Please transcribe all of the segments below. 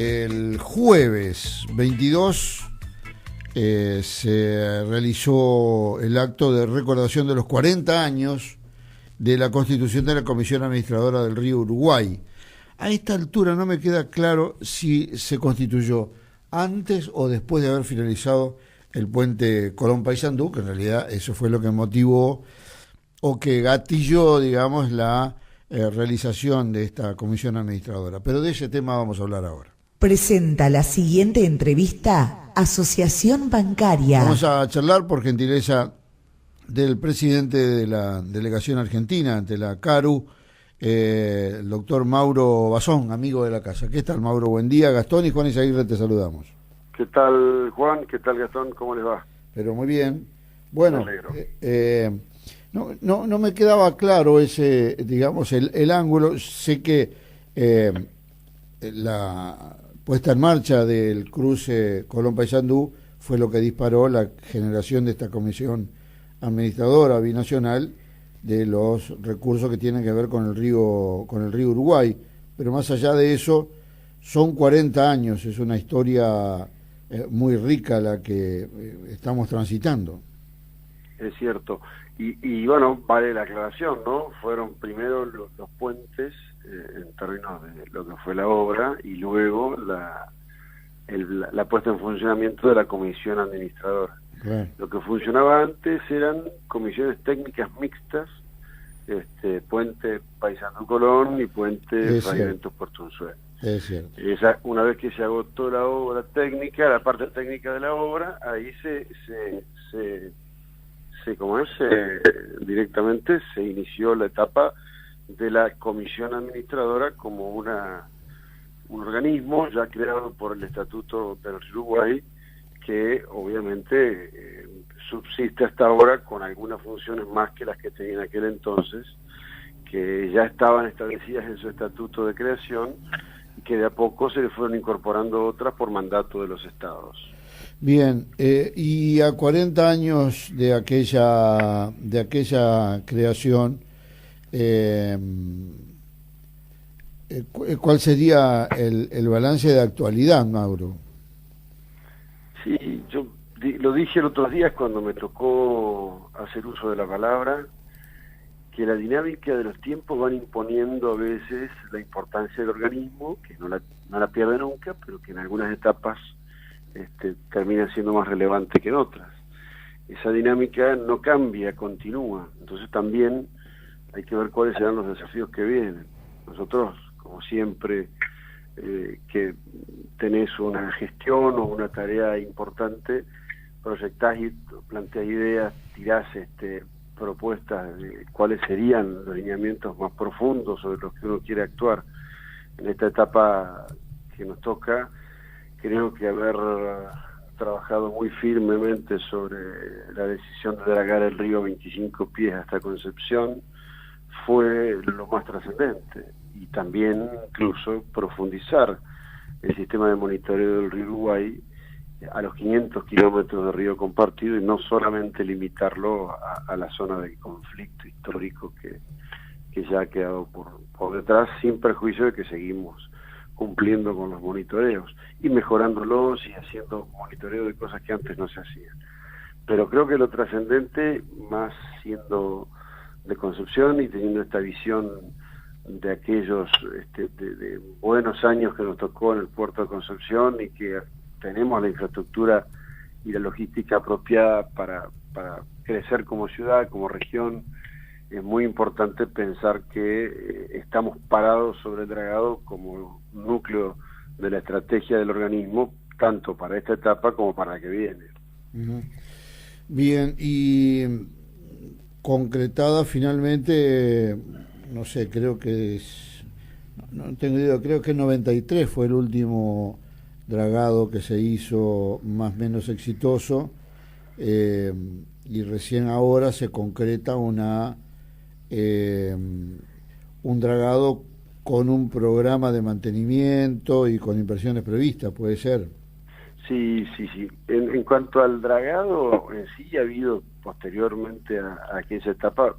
El jueves 22 se realizó el acto de recordación de los 40 años de la constitución de la Comisión Administradora del Río Uruguay. A esta altura no me queda claro si se constituyó antes o después de haber finalizado el puente Colón-Paysandú, que en realidad eso fue lo que motivó o que gatilló, digamos, la realización de esta comisión administradora. Pero de ese tema vamos a hablar ahora. Presenta la siguiente entrevista Asociación Bancaria. Vamos a charlar por gentileza del presidente de la delegación argentina ante la CARU, el doctor Mauro Bazón, amigo de la casa. ¿Qué tal, Mauro? Buen día. Gastón y Juan Izaguirre te saludamos. ¿Qué tal, Juan? ¿Qué tal, Gastón? ¿Cómo les va? Pero muy bien. Bueno, no me quedaba claro ese, digamos, el ángulo. Sé que la puesta en marcha del cruce Colón-Paysandú fue lo que disparó la generación de esta comisión administradora binacional de los recursos que tienen que ver con el río Uruguay. Pero más allá de eso, son 40 años, es una historia muy rica la que estamos transitando. Es cierto. Y bueno, vale la aclaración, ¿no? Fueron primero los puentes en términos de lo que fue la obra y luego la puesta en funcionamiento de la comisión administradora. Claro. Lo que funcionaba antes eran comisiones técnicas mixtas, puente Paysandú-Colón y puente Fraiventos-Puerto Es cierto. Una vez que se agotó la obra técnica, la parte técnica de la obra, ahí directamente se inició la etapa de la comisión administradora como un organismo ya creado por el Estatuto del Uruguay, que obviamente subsiste hasta ahora con algunas funciones más que las que tenía en aquel entonces, que ya estaban establecidas en su estatuto de creación y que de a poco se le fueron incorporando otras por mandato de los estados. Bien, y a 40 años de aquella creación, ¿cuál sería el balance de actualidad, Mauro? Sí, yo lo dije el otro día cuando me tocó hacer uso de la palabra, que la dinámica de los tiempos van imponiendo a veces la importancia del organismo, que no la pierde nunca, pero que en algunas etapas termina siendo más relevante que en otras. Esa dinámica no cambia, continúa. Entonces también hay que ver cuáles serán los desafíos que vienen. Nosotros, como siempre, que tenés una gestión o una tarea importante, proyectás y planteás ideas, tirás propuestas de cuáles serían los lineamientos más profundos sobre los que uno quiere actuar. En esta etapa que nos toca, creo que haber trabajado muy firmemente sobre la decisión de dragar el río 25 pies hasta Concepción fue lo más trascendente, y también incluso profundizar el sistema de monitoreo del río Uruguay a los 500 kilómetros de río compartido y no solamente limitarlo a la zona de conflicto histórico que ya ha quedado por detrás, sin perjuicio de que seguimos cumpliendo con los monitoreos y mejorándolos y haciendo monitoreo de cosas que antes no se hacían. Pero creo que lo trascendente, más siendo de Concepción y teniendo esta visión de aquellos de buenos años que nos tocó en el puerto de Concepción y que tenemos la infraestructura y la logística apropiada para crecer como ciudad, como región, es muy importante pensar que estamos parados sobre el dragado como núcleo de la estrategia del organismo, tanto para esta etapa como para la que viene. Uh-huh. Bien, y concretada finalmente, no sé, creo que no tengo idea, creo que en 93 fue el último dragado que se hizo más o menos exitoso, y recién ahora se concreta un dragado con un programa de mantenimiento y con inversiones previstas, ¿puede ser? Sí. En cuanto al dragado en sí, ha habido posteriormente a aquella etapa,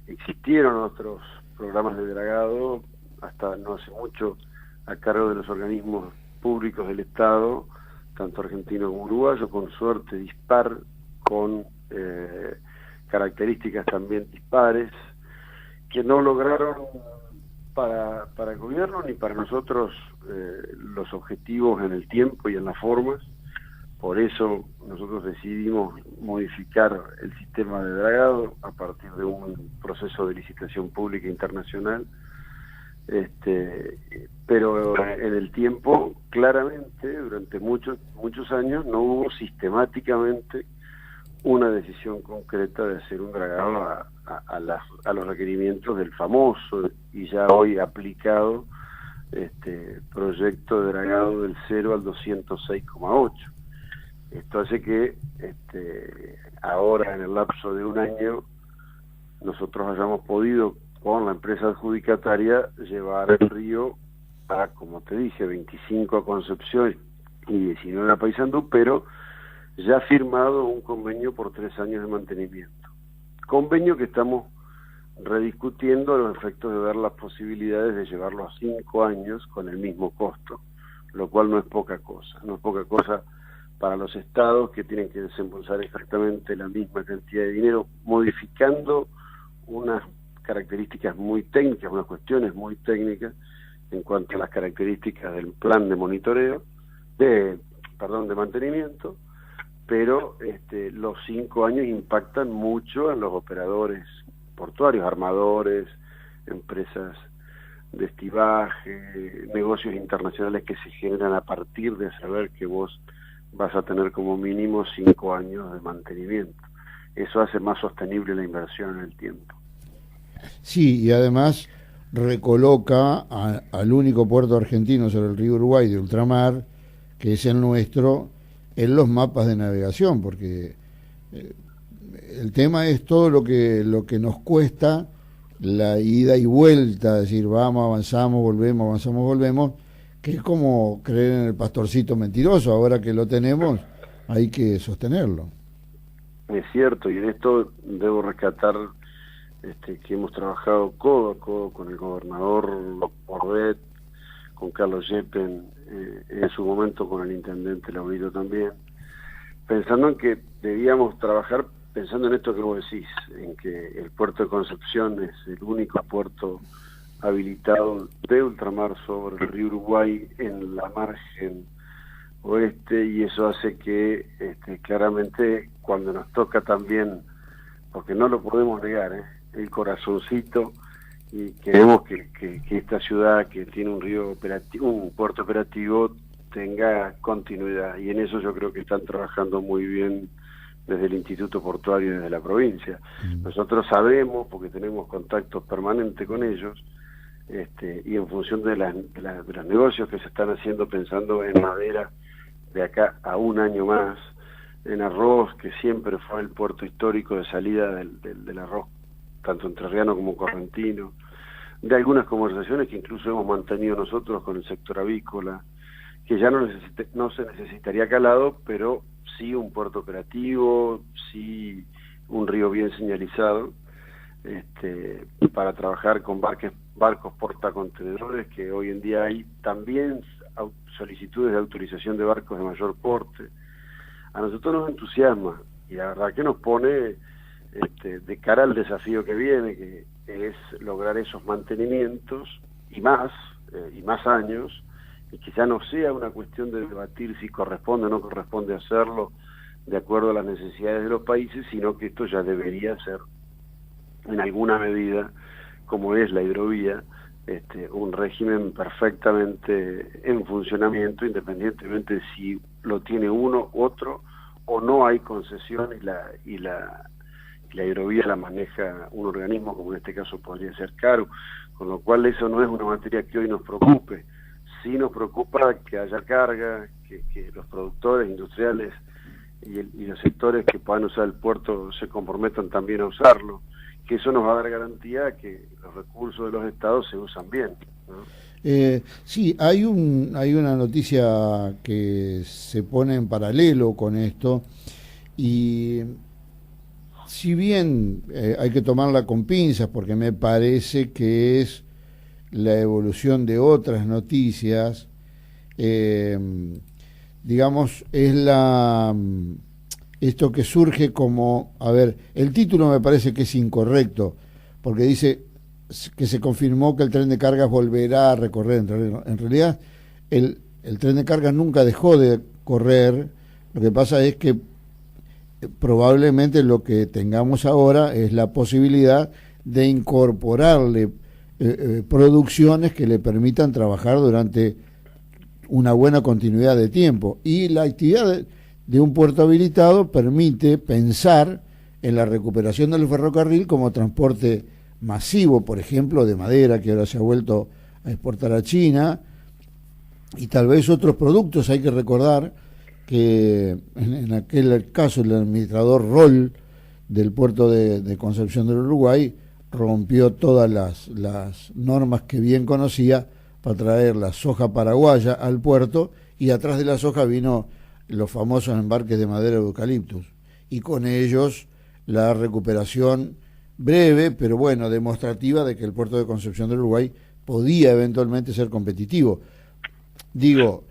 existieron otros programas de dragado, hasta no hace mucho, a cargo de los organismos públicos del Estado, tanto argentino como uruguayo, con suerte dispar, con características también dispares, que no lograron para el gobierno ni para nosotros los objetivos en el tiempo y en las formas. Por eso nosotros decidimos modificar el sistema de dragado a partir de un proceso de licitación pública internacional, pero en el tiempo, claramente, durante muchos años no hubo sistemáticamente una decisión concreta de hacer un dragado a los requerimientos del famoso y ya hoy aplicado proyecto de dragado del 0 al 206,8. Esto hace que ahora, en el lapso de un año, nosotros hayamos podido, con la empresa adjudicataria, llevar el río a, como te dije, 25 a Concepción y 19 a Paysandú, pero ya firmado un convenio por 3 años de mantenimiento. Convenio que estamos rediscutiendo a los efectos de ver las posibilidades de llevarlo a 5 años con el mismo costo, lo cual no es poca cosa. No es poca cosa para los estados, que tienen que desembolsar exactamente la misma cantidad de dinero, modificando unas características muy técnicas, unas cuestiones muy técnicas en cuanto a las características del plan de monitoreo, de mantenimiento, pero los 5 años impactan mucho en los operadores portuarios, armadores, empresas de estivaje, negocios internacionales que se generan a partir de saber que vos vas a tener como mínimo 5 años de mantenimiento. Eso hace más sostenible la inversión en el tiempo. Sí, y además recoloca al único puerto argentino sobre el río Uruguay de ultramar, que es el nuestro, en los mapas de navegación, porque el tema es todo lo que nos cuesta la ida y vuelta, es decir, vamos, avanzamos, volvemos, avanzamos, volvemos, que es como creer en el pastorcito mentiroso. Ahora que lo tenemos, hay que sostenerlo. Es cierto, y en esto debo rescatar que hemos trabajado codo a codo con el gobernador Bordet, con Carlos Yepen, en su momento con el intendente Laurito también, pensando en que debíamos trabajar pensando en esto que vos decís, en que el puerto de Concepción es el único puerto habilitado de ultramar sobre el río Uruguay en la margen oeste, y eso hace que claramente cuando nos toca también, porque no lo podemos negar, el corazoncito, y queremos que esta ciudad que tiene un río operativo, un puerto operativo, tenga continuidad, y en eso yo creo que están trabajando muy bien desde el Instituto Portuario y desde la provincia. Nosotros sabemos, porque tenemos contactos permanentes con ellos, y en función de los negocios que se están haciendo pensando en madera de acá a un año más, en arroz, que siempre fue el puerto histórico de salida del arroz, tanto entrerriano como correntino, de algunas conversaciones que incluso hemos mantenido nosotros con el sector avícola, que ya no se necesitaría calado, pero sí un puerto operativo, sí un río bien señalizado, para trabajar con barcos portacontenedores, que hoy en día hay también solicitudes de autorización de barcos de mayor porte. A nosotros nos entusiasma, y la verdad que nos pone de cara al desafío que viene, que es lograr esos mantenimientos y más años, y que ya no sea una cuestión de debatir si corresponde o no corresponde hacerlo de acuerdo a las necesidades de los países, sino que esto ya debería ser, en alguna medida, como es la hidrovía, un régimen perfectamente en funcionamiento, independientemente de si lo tiene uno, otro, o no hay concesión, y la hidrovía la maneja un organismo, como en este caso podría ser CARU, con lo cual eso no es una materia que hoy nos preocupe. Sí nos preocupa que haya carga, que los productores industriales y los sectores que puedan usar el puerto se comprometan también a usarlo, que eso nos va a dar garantía que los recursos de los estados se usan bien, ¿no? Sí, hay una noticia que se pone en paralelo con esto, y si bien hay que tomarla con pinzas, porque me parece que es la evolución de otras noticias, digamos, es esto que surge como, a ver, el título me parece que es incorrecto, porque dice que se confirmó que el tren de cargas volverá a recorrer. En realidad, el tren de cargas nunca dejó de correr. Lo que pasa es que probablemente lo que tengamos ahora es la posibilidad de incorporarle producciones que le permitan trabajar durante una buena continuidad de tiempo. Y la actividad de un puerto habilitado permite pensar en la recuperación del ferrocarril como transporte masivo, por ejemplo, de madera, que ahora se ha vuelto a exportar a China, y tal vez otros productos. Hay que recordar que en aquel caso el administrador Roll del puerto de Concepción del Uruguay rompió todas las normas que bien conocía para traer la soja paraguaya al puerto, y atrás de la soja vino los famosos embarques de madera de eucaliptus, y con ellos la recuperación breve, pero bueno, demostrativa de que el puerto de Concepción del Uruguay podía eventualmente ser competitivo. Digo,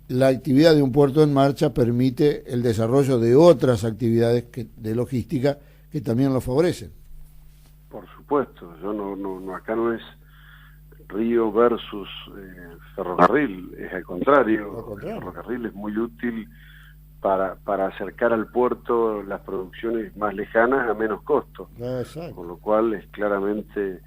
la actividad de un puerto en marcha permite el desarrollo de otras actividades de logística que también lo favorecen. Por supuesto, acá no es río versus ferrocarril, es al contrario. El ferrocarril es muy útil para acercar al puerto las producciones más lejanas a menos costo, con lo cual es claramente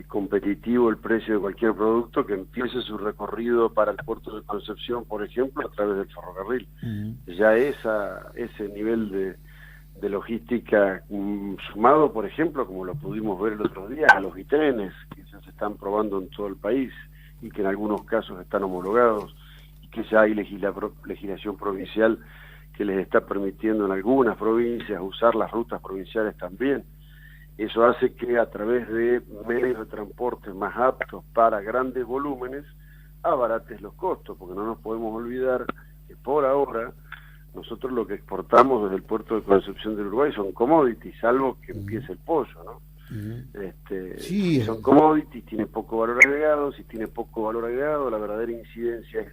competitivo el precio de cualquier producto que empiece su recorrido para el puerto de Concepción, por ejemplo, a través del ferrocarril. Ya ese nivel de logística sumado, por ejemplo, como lo pudimos ver el otro día, a los bitrenes que ya se están probando en todo el país y que en algunos casos están homologados, y que ya hay legislación provincial que les está permitiendo en algunas provincias usar las rutas provinciales también. Eso hace que a través de medios de transporte más aptos para grandes volúmenes abarates los costos, porque no nos podemos olvidar que por ahora nosotros lo que exportamos desde el puerto de Concepción del Uruguay son commodities, salvo que empiece el pollo, ¿no? Sí, son commodities, tiene poco valor agregado. Si tiene poco valor agregado, la verdadera incidencia es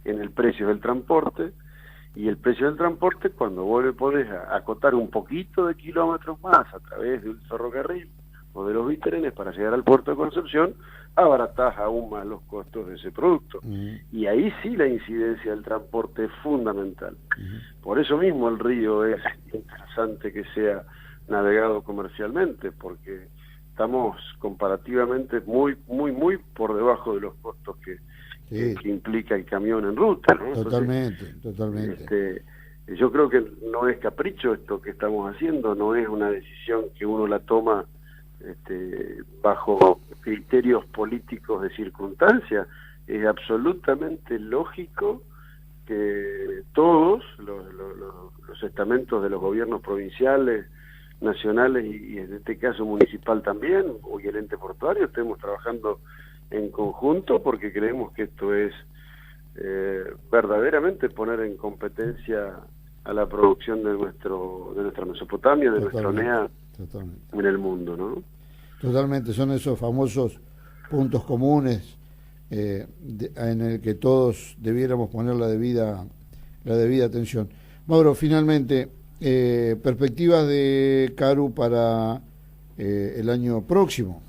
en el precio del transporte, y el precio del transporte, cuando vos le podés acotar un poquito de kilómetros más a través del ferrocarril o de los bitrenes para llegar al puerto de Concepción, abaratás aún más los costos de ese producto. Y ahí sí la incidencia del transporte es fundamental. Por eso mismo el río es interesante que sea navegado comercialmente, porque estamos comparativamente muy por debajo de los costos que implica el camión en ruta, ¿no? Totalmente. Yo creo que no es capricho esto que estamos haciendo, no es una decisión que uno la toma bajo criterios políticos de circunstancia. Es absolutamente lógico que todos los estamentos de los gobiernos provinciales, nacionales y en este caso municipal también, y el ente portuario, estemos trabajando en conjunto, porque creemos que esto es verdaderamente poner en competencia a la producción de nuestra Mesopotamia, de nuestra NEA en el mundo, ¿no? Totalmente, son esos famosos puntos comunes en el que todos debiéramos poner la debida atención. Mauro, finalmente, perspectivas de Caru para el año próximo.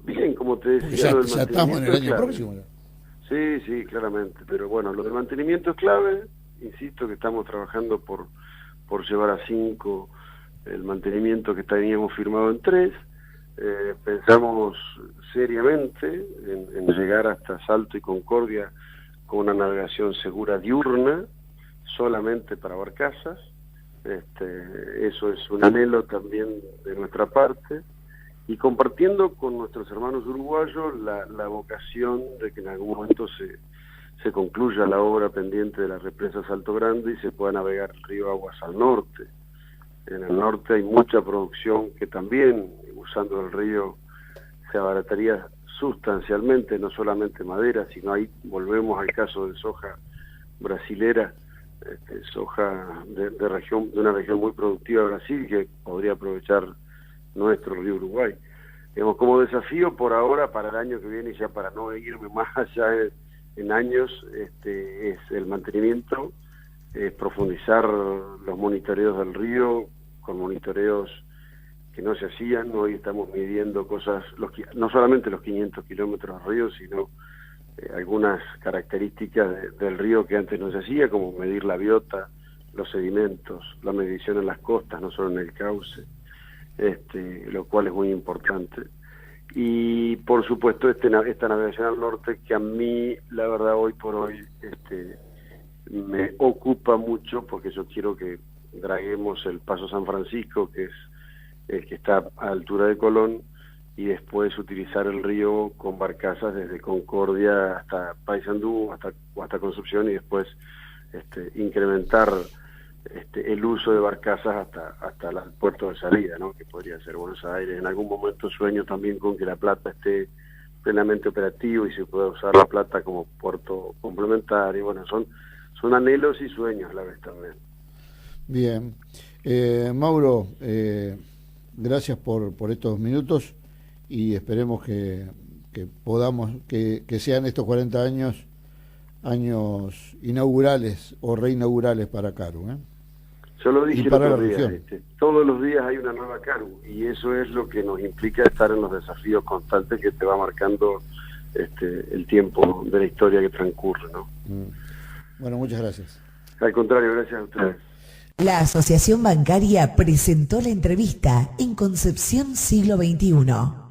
Bien, como te decía, ya estamos en el año próximo. Sí, claramente, pero bueno, lo del mantenimiento es clave. Insisto que estamos trabajando por llevar a 5 el mantenimiento que teníamos firmado en 3. Pensamos seriamente en llegar hasta Salto y Concordia con una navegación segura diurna, solamente para barcazas. Eso es un anhelo también de nuestra parte, y compartiendo con nuestros hermanos uruguayos la vocación de que en algún momento se concluya la obra pendiente de la represa Salto Grande y se pueda navegar el río Aguas al norte. En el norte hay mucha producción que también, usando el río, se abarataría sustancialmente, no solamente madera, sino ahí volvemos al caso de soja brasilera, soja de una región muy productiva de Brasil, que podría aprovechar nuestro río Uruguay. Como desafío por ahora, para el año que viene, ya para no irme más allá en años es el mantenimiento, es profundizar los monitoreos del río con monitoreos que no se hacían. Hoy estamos midiendo cosas, no solamente los 500 kilómetros de río, sino algunas características del río que antes no se hacía, como medir la biota, los sedimentos, la medición en las costas, no solo en el cauce, lo cual es muy importante. Y por supuesto esta navegación al norte, que a mí, la verdad, hoy por hoy me ocupa mucho, porque yo quiero que draguemos el Paso San Francisco, que es el que está a altura de Colón, y después utilizar el río con barcazas desde Concordia hasta Paysandú, hasta Concepción, y después incrementar el uso de barcazas hasta el puerto de salida, ¿no? Que podría ser Buenos Aires. En algún momento sueño también con que La Plata esté plenamente operativo y se pueda usar La Plata como puerto complementario. Bueno, son anhelos y sueños a la vez también. Bien. Mauro, gracias por estos minutos y esperemos que podamos, que sean estos 40 años inaugurales o reinaugurales para Caru, ¿eh? Yo lo dije el otro día, región. todos los días hay una nueva Caru, y eso es lo que nos implica estar en los desafíos constantes que te va marcando el tiempo de la historia que transcurre, ¿no? Bueno, muchas gracias. Al contrario, gracias a ustedes. La Asociación Bancaria presentó la entrevista en Concepción Siglo XXI.